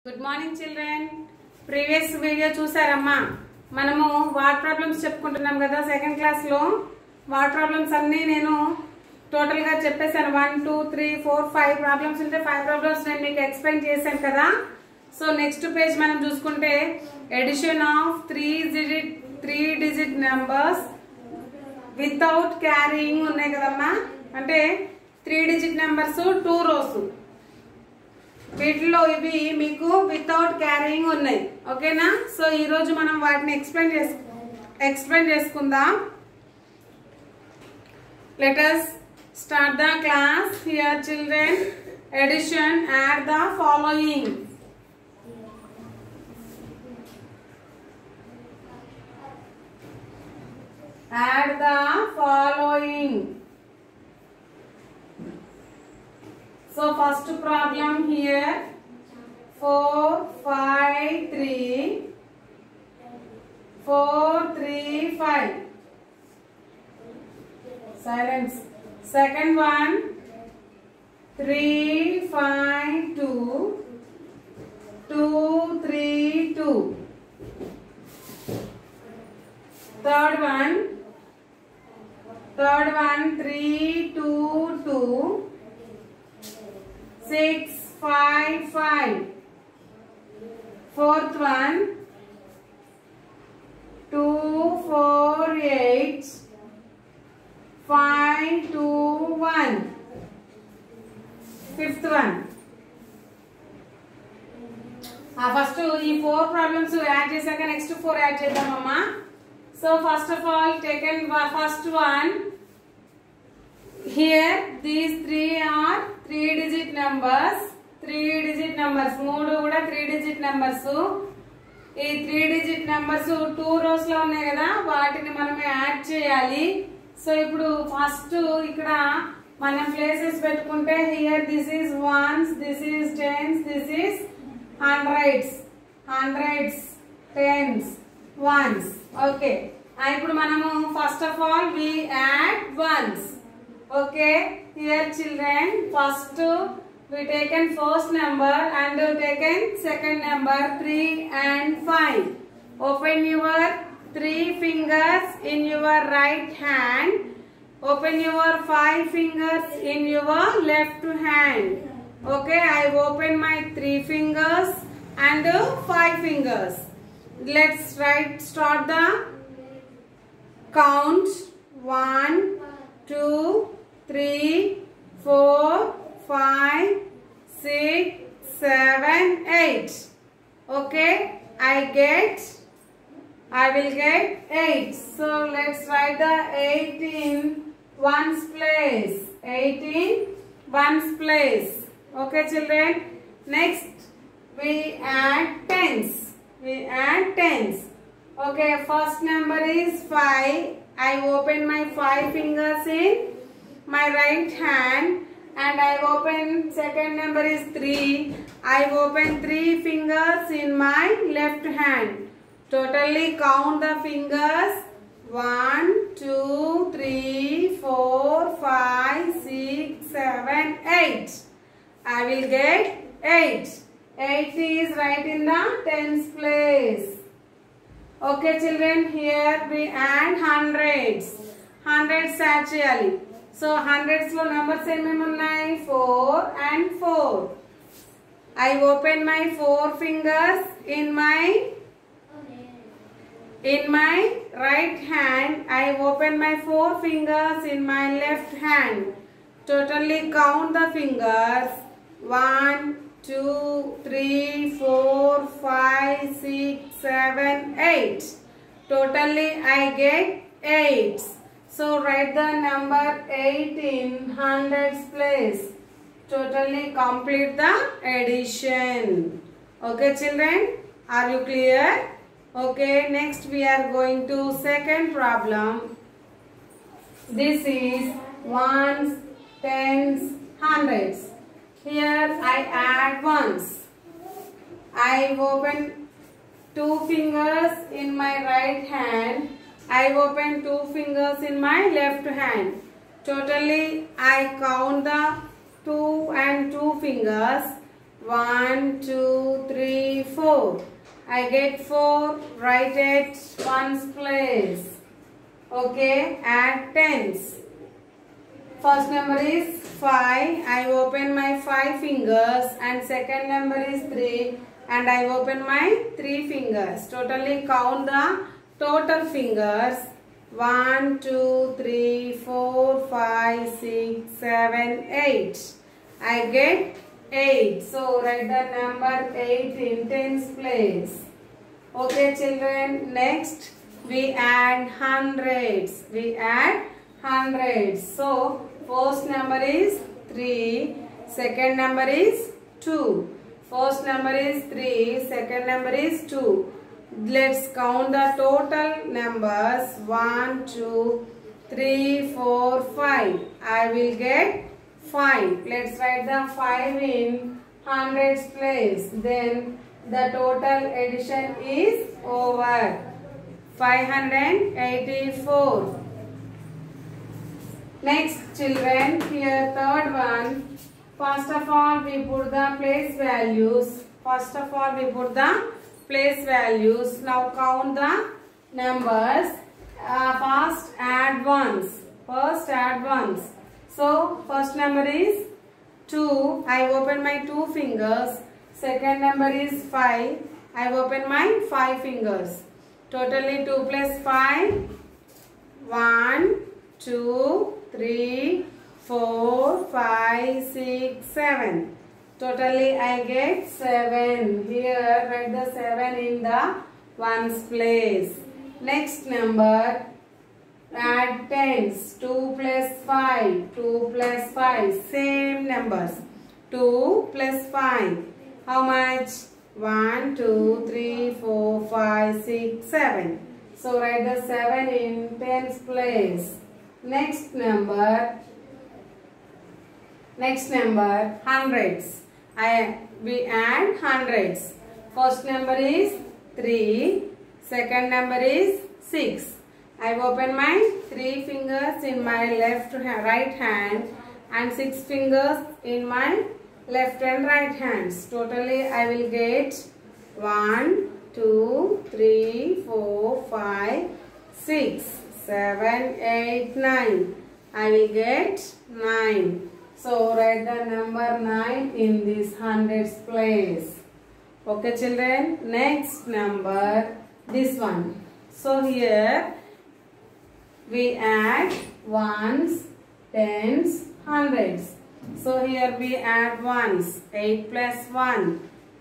Good morning children. Previous video చూసారమ్మా. మనము what problems చెప్పుకుంటున్నాం కదా సెకండ్ క్లాస్ లో. వాట్ ప్రాబ్లమ్స్ అన్ని నేను టోటల్ గా చెప్పేశాను. 1 2 3 4 5 ప్రాబ్లమ్స్ ఉంటే 5 ప్రాబ్లమ్స్ నేను మీకు ఎక్స్ప్లెయిన్ చేశాను కదా. సో నెక్స్ట్ పేజ్ మనం చూసుకుంటే addition of 3 digit numbers without carrying ఉన్నాయి కదమ్మా. అంటే 3 డిజిట్ నెంబర్స్ 2 రోస్, వీటిలో ఇవి మీకు వితౌట్ క్యారీయింగ్ ఉన్నాయి. ఓకేనా? సో ఈ రోజు మనం వాటిని ఎక్స్ప్లెయిన్ చేసుకుందాం. Let us start the class. Here children, addition, add the following. Add the following. So first problem here, 4 5 3 4 3 5. Silence. Second one, 3 5 2 2 3 2. Third one 3 2 2 6 5 5. Fourth one 2 4 8 5 2 1. Fifth one. First ఈ 4 problems add చేశాక next 4 add చేద్దామమ్మా. So first of all taken first one. Here these 3 are 3 digit numbers. 3 digit numbers, మూడు కూడా 3 digit numbers. ఈ 3 digit numbers 2 rows లో ఉన్నాయి కదా, వాటిని మనం యాడ్ చేయాలి. సో ఇప్పుడు ఫస్ట్ ఇక్కడ మనం ప్లేసెస్ పెట్టుకుంటే here this is ones, this is tens, this is hundreds, tens, ones. Okay, ఇప్పుడు మనము first of all we add ones. Okay, here children, first we taken first number and taken second number 3 and 5. Open your 3 fingers in your right hand. Open your 5 fingers in your left hand. Okay, I open my 3 fingers and 5 fingers. Let's start the count. 1 2 3 4 5 6 7 8. Okay, I will get 8. So let's write the 8 in ones place. 8 in ones place. Okay children, next we add tens. Okay, first number is 5. I open my 5 fingers in my right hand and I open second number is 3. I open 3 fingers in my left hand. Totally count the fingers. 1 2 3 4 5 6 7 8. I will get 8. 8 is right in the tens place. Okay children, here we add hundreds add cheyali. So hundreds lo numbers emem unnai? 4 and 4. I open my 4 fingers in my right hand. I open my 4 fingers in my left hand. Totally count the fingers. 1 2 3 4 5 6 7 8. Totally I get 8. So write the number 8 in hundreds place. Totally complete the addition. Okay children, are you clear? Okay, next we are going to second problem. This is ones, tens, hundreds. Here I add ones. I open 2 fingers in my right hand. I open 2 fingers in my left hand. Totally I count the 2 and 2 fingers. 1, 2, 3, 4. I get 4. Write at ones place. Okay, add tens. First number is 5. I open my 5 fingers, and second number is 3, and I open my 3 fingers. Totally count the total fingers. 1, 2, 3, 4, 5, 6, 7, 8. I get 8. So write the number 8 in tens place. Okay children, next we add hundreds. We add hundreds. So first number is 3, second number is 2. First number is 3, second number is 2. Let's count the total numbers. 1, 2, 3, 4, 5. I will get 5. Let's write the 5 in hundreds place. Then the total addition is over. 584. Next children, here third one. First of all we put the place values. Now count the numbers. First add ones. So first number is 2. I open my 2 fingers. Second number is 5. I open my 5 fingers. Totally 2 plus 5. 1, 2, 3, 4, 5, 6, 7. Totally I get 7. Here write the 7 in the ones place. Next number, add tens. 2 plus 5. 2 plus 5. Same numbers. 2 plus 5. How much? 1, 2, 3, 4, 5, 6, 7. So write the 7 in tens place. Next number, hundreds. We add hundreds. First number is 3. Second number is 6. I open my 3 fingers in my right hand and 6 fingers in my left and right hands. Totally I will get 1, 2, 3, 4, 5, 6, 7, 8, 9. I will get 9. So write the number 9 in this hundreds place. Okay children, next number, this one. So here we add ones, tens, hundreds. So here we add ones. 8 plus 1.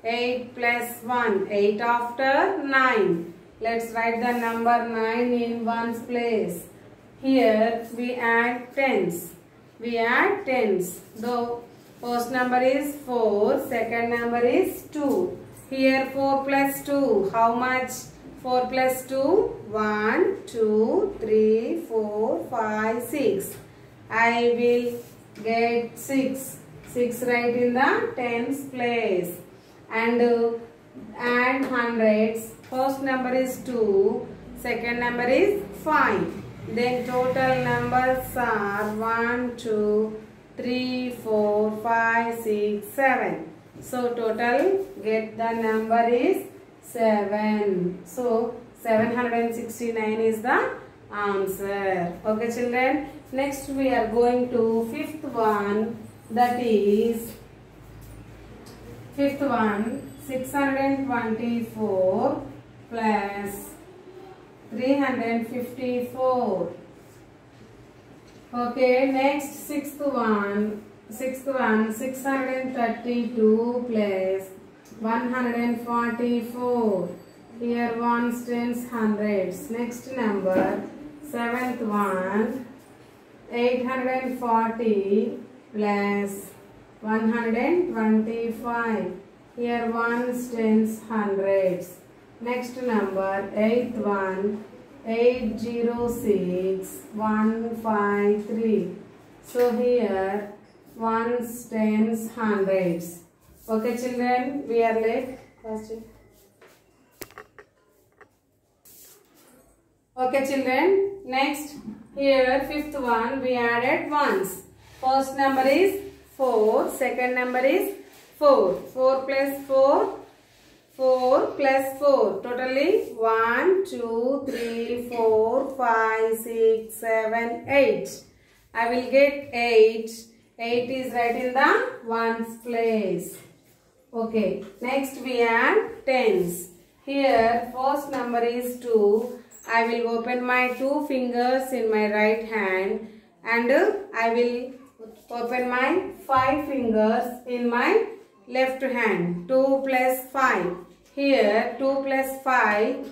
8 plus 1. 8 after 9. Let's write the number 9 in ones place. Here we add tens. Though first number is 4. Second number is 2. Here 4 plus 2. How much? 4 plus 2. 1, 2, 3, 4, 5, 6. I will get 6. 6 right in the tens place. And add hundreds. First number is 2. Second number is 5. Then total numbers are 1, 2, 3, 4, 5, 6, 7. So total get the number is 7. So 769 is the answer. Okay children. Next we are going to fifth one. That is fifth one. 624 plus 354. Okay, next sixth one 632 plus 144. Here ones, tens, hundreds. Next number, seventh one 840 plus 125. Here ones, tens, hundreds. Next number, eighth one 806 153. So here ones, tens, hundreds. Okay children, we are late. Okay children, next here fifth one we added ones. First number is 4, second number is 4. 4 plus 4. 4 plus 4. Totally 1, 2, 3, 4, 5, 6, 7, 8. I will get 8. 8 is right in the ones place. Okay. Next we add tens. Here first number is 2. I will open my 2 fingers in my right hand and I will open my 5 fingers in my left hand. 2 plus 5. Here 2 plus 5.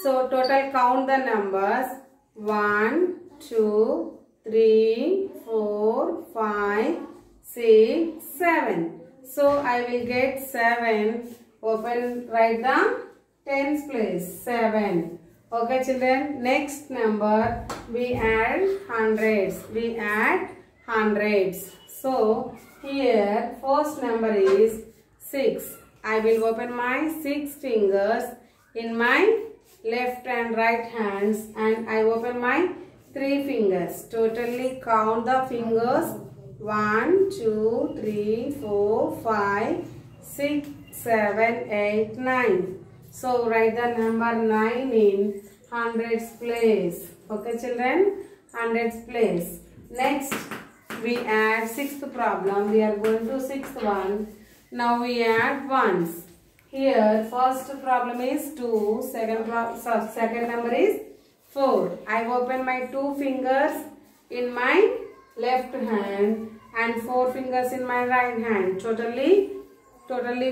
So total count the numbers. 1, 2, 3, 4, 5, 6, 7. So I will get 7. Write the tens place. 7. Okay children, next number we add hundreds. We add hundreds. So here first number is 6. I will open my 6 fingers in my left and right hands and I open my 3 fingers. Totally count the fingers. 1, 2, 3, 4, 5, 6, 7, 8, 9. So write the number 9 in hundreds place. Okay children, hundreds place. Next we add 6th problem. We are going to 6th one. Now we add ones. Here first problem is 2. Second number is 4. I open my 2 fingers in my left hand and 4 fingers in my right hand. Totally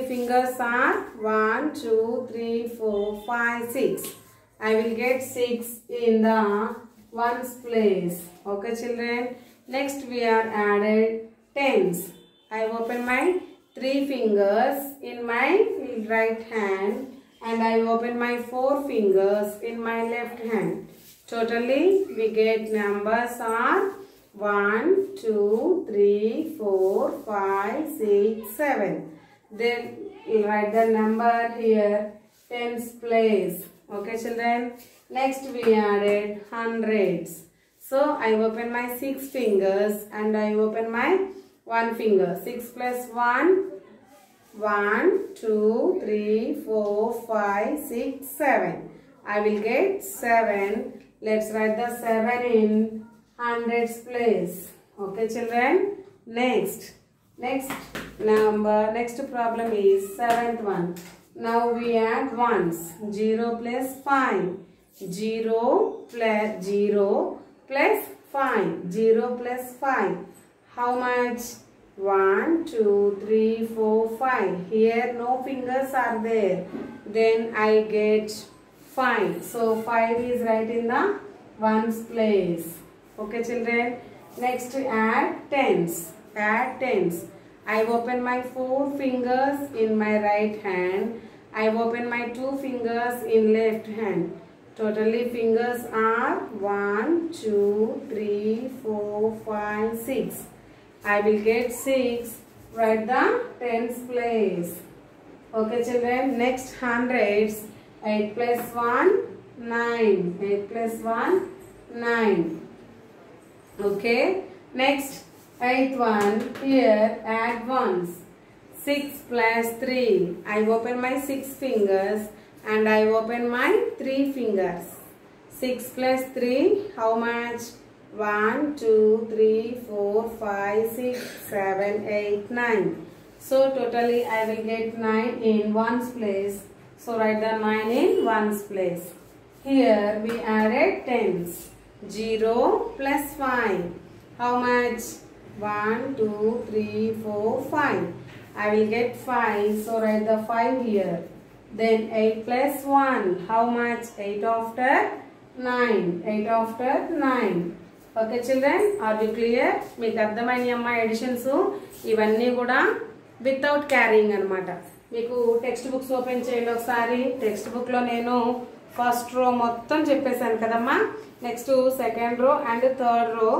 fingers are 1, 2, 3, 4, 5, 6. I will get 6 in the ones place. Okay children. Next we are added tens. I open my 3 fingers in my right hand and I open my 4 fingers in my left hand. Totally we get numbers are 1, 2, 3, 4, 5, 6, 7. Then write the number here tens place. Okay children. Next we added hundreds. So I open my 6 fingers and I open my 1 finger. 6 plus 1. 1, 2, 3, 4, 5, 6, 7. I will get 7. Let's write the 7 in hundreds place. Okay children. Next problem is 7th one. Now we add ones. 0 plus 5. 0 plus 0 plus 5. 0 plus 5. How much? 1, 2, 3, 4, 5. Here no fingers are there. Then I get 5. So 5 is right in the ones place. Okay children. Next add tens. Add tens. I open my 4 fingers in my right hand. I open my 2 fingers in left hand. Totally fingers are 1, 2, 3, 4, 5, 6. I will get 6. Write the tens place. Okay children. Next hundreds. 8 plus 1, 9. 8 plus 1, 9. Okay. Next 8th one. Here add ones. 6 plus 3. I open my 6 fingers and I open my 3 fingers. 6 plus 3. How much? 1, 2, 3, 4, 5, 6, 7, 8, 9. So totally I will get 9 in ones place. So write the 9 in ones place. Here we added tens. 0 plus 5. How much? 1, 2, 3, 4, 5. I will get 5. So write the 5 here. Then 8 plus 1. How much? 8 after 9. 8 after 9. Okay children, are you clear? మీకు అర్థమైనయమ్మా editions ఇవన్నీ కూడా without carrying అన్నమాట. మీకు text books open చేయండి ఒకసారి. Text book లో నేను first row మొత్తం చెప్పేశాను కదమ్మా. Next second row and third row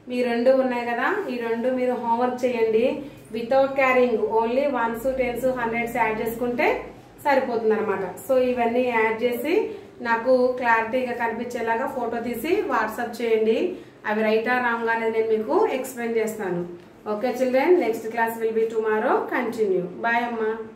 మీ రెండు ఉన్నాయి కదా, ఈ రెండు మీరు హోంవర్క్ చేయండి. Without carrying only ones, tens, hundreds add చేసుకుంటే సరిపోతుంది అనమాట. సో ఇవన్నీ యాడ్ చేసి నాకు క్లారిటీగా కనిపించేలాగా ఫోటో తీసి వాట్సాప్ చేయండి. అవి రైటా రాంగ్ అనేది నేను మీకు ఎక్స్ప్లెయిన్ చేస్తాను. Okay children, next class will be tomorrow. Continue. Bye Amma.